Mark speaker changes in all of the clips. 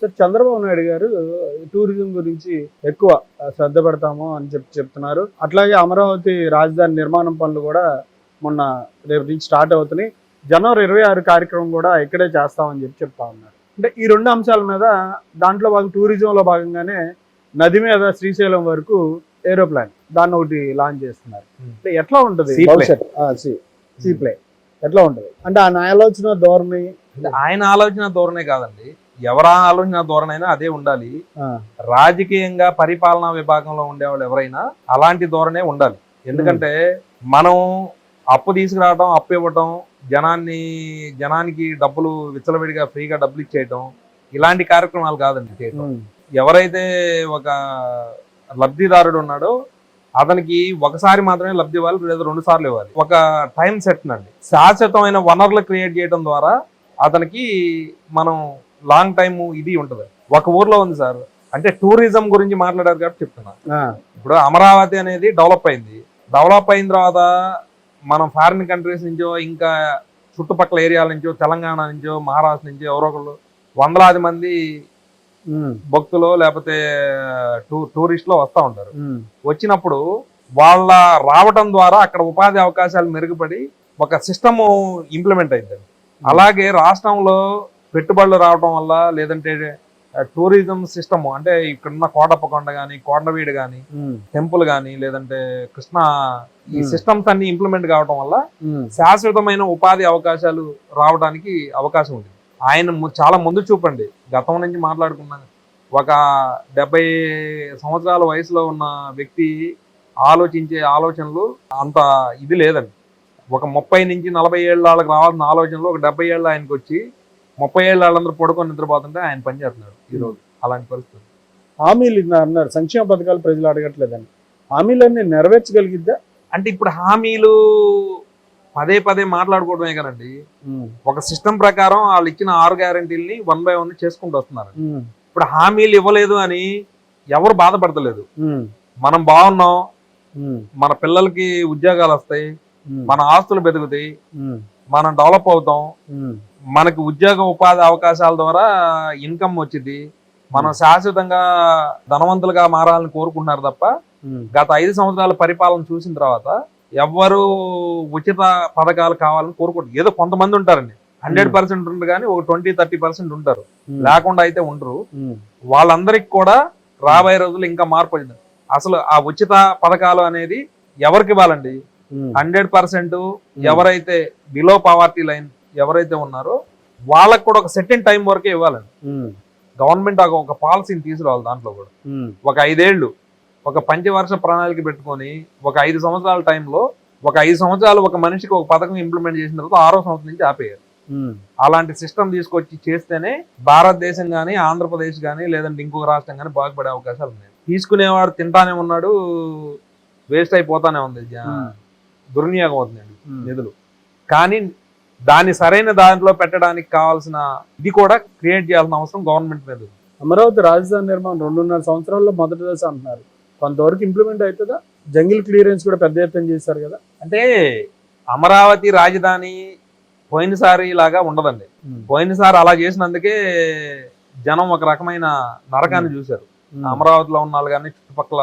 Speaker 1: Sir Chandrababu Naidu గారు tourism గురించి ఎక్కువ శ్రద్ధ పెడతాము అని చెప్తున్నారు. అట్లాగే అమరావతి రాజధాని నిర్మాణం పనులు కూడా మొన్న రేపు నుంచి స్టార్ట్ అవుతున్నాయి. జనవరి 26 కార్యక్రమం కూడా ఇక్కడే చేస్తామని చెప్తా ఉన్నారు. అంటే ఈ రెండు అంశాల మీద దాంట్లో టూరిజంలో భాగంగానే నది మీద శ్రీశైలం వరకు ఏరోప్లేన్ దాన్ని ఒకటి లాంచ్ చేస్తున్నారు. అంటే ఎట్లా ఉంటుంది సీ ప్లే ఎట్లా ఉంటుంది అంటే ఆయన ఆలోచన ధోరణి,
Speaker 2: ఆయన ఆలోచన ధోరణే కాదండి, ఎవరు ఆలోచన ధోరణి అయినా అదే ఉండాలి. రాజకీయంగా పరిపాలనా విభాగంలో ఉండేవాళ్ళు ఎవరైనా అలాంటి ధోరణే ఉండాలి. ఎందుకంటే మనం అప్పు తీసుకురావడం, అప్పు ఇవ్వటం, జనానికి డబ్బులు విచ్చలవిడిగా ఫ్రీగా డబ్బులు ఇచ్చేయటం, ఇలాంటి కార్యక్రమాలు కాదండి చేయటం. ఎవరైతే ఒక లబ్ధిదారుడు ఉన్నాడో అతనికి ఒకసారి మాత్రమే లబ్ధి ఇవ్వాలి, లేదా 2 సార్లు ఇవ్వాలి. ఒక టైం సెట్ నండి, శాశ్వతమైన వనరులు క్రియేట్ చేయడం ద్వారా అతనికి మనం లాంగ్ టైం ఇది ఉంటుంది. ఒక ఊర్లో ఉంది సార్, అంటే టూరిజం గురించి మాట్లాడారు కాబట్టి చెప్తున్నా. ఇప్పుడు అమరావతి అనేది డెవలప్ అయింది. డెవలప్ అయిన తర్వాత మనం ఫారిన్ కంట్రీస్ నుంచో, ఇంకా చుట్టుపక్కల ఏరియాల నుంచో, తెలంగాణ నుంచో, మహారాష్ట్ర నుంచో ఎవరో ఒకళ్ళు వందలాది మంది భక్తులు లేకపోతే టూరిస్టులు వస్తూ ఉంటారు. వచ్చినప్పుడు వాళ్ళ రావటం ద్వారా అక్కడ ఉపాధి అవకాశాలు మెరుగుపడి ఒక సిస్టమ్ ఇంప్లిమెంట్ అయింది. అలాగే రాష్ట్రంలో పెట్టుబడులు రావటం వల్ల, లేదంటే టూరిజం సిస్టమ్ అంటే ఇక్కడున్న కోటప్పకొండ కానీ, కొండవీడు కానీ, టెంపుల్ కానీ, లేదంటే కృష్ణా, ఈ సిస్టమ్స్ అన్ని ఇంప్లిమెంట్ కావటం వల్ల శాశ్వతమైన ఉపాధి అవకాశాలు రావడానికి అవకాశం ఉంది. ఆయన చాలా ముందు చూపండి. గతం నుంచి మాట్లాడుకున్నాను, ఒక 70 సంవత్సరాల వయసులో ఉన్న వ్యక్తి ఆలోచించే ఆలోచనలు అంత ఇది లేదండి. ఒక 30 నుంచి 40 ఏళ్ళ వాళ్ళకి రావాల్సిన ఆలోచనలు ఒక 70 ఏళ్ళు ఆయనకు వచ్చి 30 ఏళ్ళ వాళ్ళందరూ పడుకొని నిద్రపోతుంటే ఆయన పనిచేస్తున్నాడు ఈరోజు. అలాంటి పరిస్థితి.
Speaker 1: హామీలు అన్నారు, సంక్షేమ పథకాలు ప్రజలు అడగట్లేదని, హామీలన్నీ నెరవేర్చగలిగిద్దా?
Speaker 2: అంటే ఇప్పుడు హామీలు పదే మాట్లాడుకోవడమే కదండి. ఒక సిస్టమ్ ప్రకారం వాళ్ళు ఇచ్చిన 6 గ్యారంటీల్ని 1 by 1 చేసుకుంటూ వస్తున్నారు. ఇప్పుడు హామీలు ఇవ్వలేదు అని ఎవరు బాధపడతలేదు. మనం బాగున్నాం, మన పిల్లలకి ఉద్యోగాలు వస్తాయి, మన ఆస్తులు పెరుగుతాయి, మనం డెవలప్ అవుతాం, మనకి ఉద్యోగ ఉపాధి అవకాశాల ద్వారా ఇన్కమ్ వచ్చింది, మనం శాశ్వతంగా ధనవంతులుగా మారాలని కోరుకుంటున్నారు తప్ప గత 5 సంవత్సరాల పరిపాలన చూసిన తర్వాత ఎవ్వరు ఉచిత పథకాలు కావాలని కోరుకుంటారు. ఏదో కొంతమంది ఉంటారండి, 100% ఉంటారు కానీ ఒక 20-30% ఉంటారు, లేకుండా అయితే ఉండరు. వాళ్ళందరికి కూడా రాబోయే రోజులు ఇంకా మార్పు వచ్చింది. అసలు ఆ ఉచిత పథకాలు అనేది ఎవరికి ఇవ్వాలండి? 100% ఎవరైతే బిలో పవర్టీ లైన్ ఎవరైతే ఉన్నారో వాళ్ళకు కూడా ఒక సెర్టైన్ టైం వరకే ఇవ్వాలండి. గవర్నమెంట్ ఒక పాలసీని తీసుకురావాలి. దాంట్లో కూడా ఒక 5 ఏళ్ళు ఒక పంచవర్ష ప్రణాళిక పెట్టుకొని ఒక 5 సంవత్సరాల టైంలో ఒక 5 సంవత్సరాలు ఒక మనిషికి ఒక పథకం ఇంప్లిమెంట్ చేసిన తర్వాత 6వ సంవత్సరం నుంచి ఆపేయాలి. అలాంటి సిస్టమ్ తీసుకొచ్చి చేస్తేనే భారతదేశం కానీ, ఆంధ్రప్రదేశ్ కానీ, లేదంటే ఇంకొక రాష్ట్రం కానీ బాగుపడే అవకాశాలు ఉన్నాయి. తీసుకునేవాడు తింటానే ఉన్నాడు, వేస్ట్ అయిపోతానే ఉంది, దుర్వినియోగం అవుతుందండి నిధులు. కానీ దాన్ని సరైన దాంట్లో పెట్టడానికి కావాల్సిన ఇది కూడా క్రియేట్ చేయాల్సిన అవసరం గవర్నమెంట్ మీద.
Speaker 1: అమరావతి రాజధాని నిర్మాణం 2.5 సంవత్సరాల్లో మొదటి దశ అంటున్నారు. కొంతవరకు ఇంప్లిమెంట్ అవుతుందా? జంగిల్ క్లియరెన్స్ కూడా పెద్ద ఎత్తున చేశారు కదా.
Speaker 2: అంటే అమరావతి రాజధాని పోయినసారి లాగా ఉండదండి. పోయినసారి అలా చేసినందుకే జనం ఒక రకమైన నరకాన్ని చూశారు. అమరావతిలో ఉన్న వాళ్ళు కానీ, చుట్టుపక్కల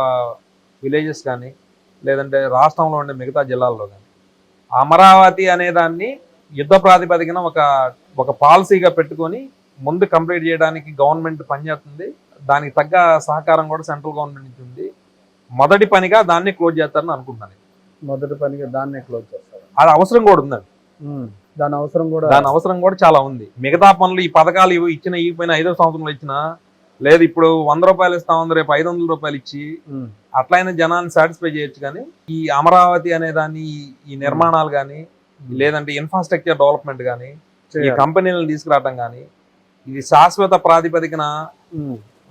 Speaker 2: విలేజెస్ కానీ, లేదంటే రాష్ట్రంలో ఉండే మిగతా జిల్లాల్లో కానీ, అమరావతి అనేదాన్ని యుద్ధ ప్రాతిపదికన ఒక పాలసీగా పెట్టుకొని ముందు కంప్లీట్ చేయడానికి గవర్నమెంట్ పనిచేస్తుంది. దానికి తగ్గ సహకారం కూడా సెంట్రల్ గవర్నమెంట్ నుంచి ఉంది. మొదటి పనిగా దాన్ని క్లోజ్ చేస్తారని అనుకుంటున్నాను.
Speaker 1: మొదటి పనిగా దాన్నే క్లోజ్ చేస్తారు.
Speaker 2: అది అవసరం కూడా ఉందండి.
Speaker 1: దాని అవసరం కూడా
Speaker 2: చాలా ఉంది. మిగతా పనులు ఈ పథకాలు ఇవ్వకపోయినా 5వ సంవత్సరంలో ఇచ్చినా, లేదు ఇప్పుడు 100 రూపాయలు ఇస్తామని రేపు 500 రూపాయలు ఇచ్చి అట్లయినా జనాన్ని సాటిస్ఫై చేయొచ్చు. కానీ ఈ అమరావతి అనే దాన్ని, ఈ నిర్మాణాలు కానీ, లేదంటే ఇన్ఫ్రాస్ట్రక్చర్ డెవలప్మెంట్ కానీ, ఈ కంపెనీలను తీసుకురావటం కానీ, ఇది శాశ్వత ప్రాతిపదికన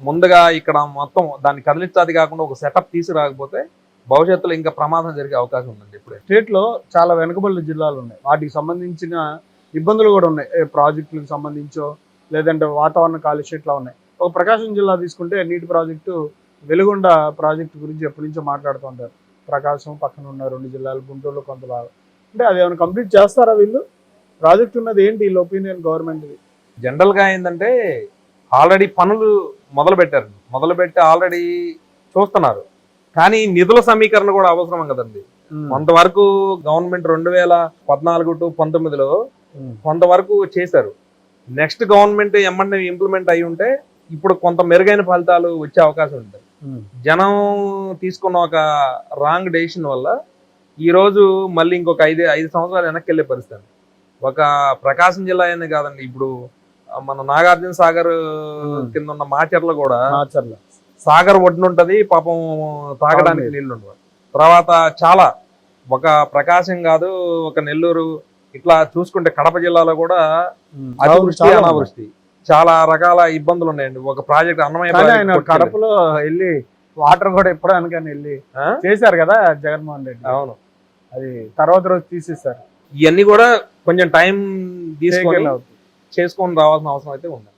Speaker 2: ముందుగా ఇక్కడ మొత్తం దాన్ని కదిలించాది కాకుండా ఒక సెటప్ తీసుకురాకపోతే భవిష్యత్తులో ఇంకా ప్రమాదం జరిగే అవకాశం ఉందండి. ఇప్పుడే
Speaker 1: స్టేట్లో చాలా వెనుకబడిన జిల్లాలు ఉన్నాయి, వాటికి సంబంధించిన ఇబ్బందులు కూడా ఉన్నాయి. ప్రాజెక్టులకు సంబంధించో, లేదంటే వాతావరణ కాలుష్యం ఇట్లా ఉన్నాయి. ఒక ప్రకాశం జిల్లా తీసుకుంటే నీటి ప్రాజెక్టు వెలుగొండ ప్రాజెక్టు గురించి ఎప్పటి నుంచో మాట్లాడుతూ ఉంటారు. ప్రకాశం పక్కన ఉన్న 2 జిల్లాలు, గుంటూరులో కొంతలాగా. అంటే అది ఏమైనా కంప్లీట్ చేస్తారా వీళ్ళు? ప్రాజెక్ట్ ఉన్నది ఏంటి వీళ్ళ ఒపీనియన్ గవర్నమెంట్ది?
Speaker 2: జనరల్గా ఏంటంటే ఆల్రెడీ పనులు మొదలుపెట్టి ఆల్రెడీ చూస్తున్నారు. కానీ నిధుల సమీకరణ కూడా అవసరం కదండి. కొంతవరకు గవర్నమెంట్ 2014 to 19లో కొంతవరకు చేశారు. నెక్స్ట్ గవర్నమెంట్ ఏమన్నా ఇంప్లిమెంట్ అయి ఉంటే ఇప్పుడు కొంత మెరుగైన ఫలితాలు వచ్చే అవకాశం ఉంటుంది. జనం తీసుకున్న ఒక రాంగ్ డెసిషన్ వల్ల ఈ రోజు మళ్ళీ ఇంకొక 5 సంవత్సరాలు వెనక్కి వెళ్ళే పరిస్థితి. ఒక ప్రకాశం జిల్లా అనే కాదండి, ఇప్పుడు మన నాగార్జున సాగర్ కింద ఉన్న మాచర్ల కూడా సాగర్ ఒడ్డునుంటది, పాపం తాగడానికి నీళ్లు ఉండవు. తర్వాత చాలా ఒక ప్రకాశం కాదు, ఒక నెల్లూరు ఇట్లా చూసుకుంటే కడప జిల్లాలో కూడా అతివృష్టి అనావృష్టి చాలా రకాల ఇబ్బందులు ఉన్నాయండి. ఒక ప్రాజెక్ట్ అన్నమయ్య
Speaker 1: కడపలో వెళ్ళి వాటర్ కూడా ఎప్పుడానికి వెళ్ళి చేశారు కదా జగన్మోహన్ రెడ్డి.
Speaker 2: అవును,
Speaker 1: అది తర్వాత రోజు తీసేశారు.
Speaker 2: ఇవన్నీ కూడా కొంచెం టైం తీసుకొని చేసుకొని రావాల్సిన అవసరం అయితే ఉంది.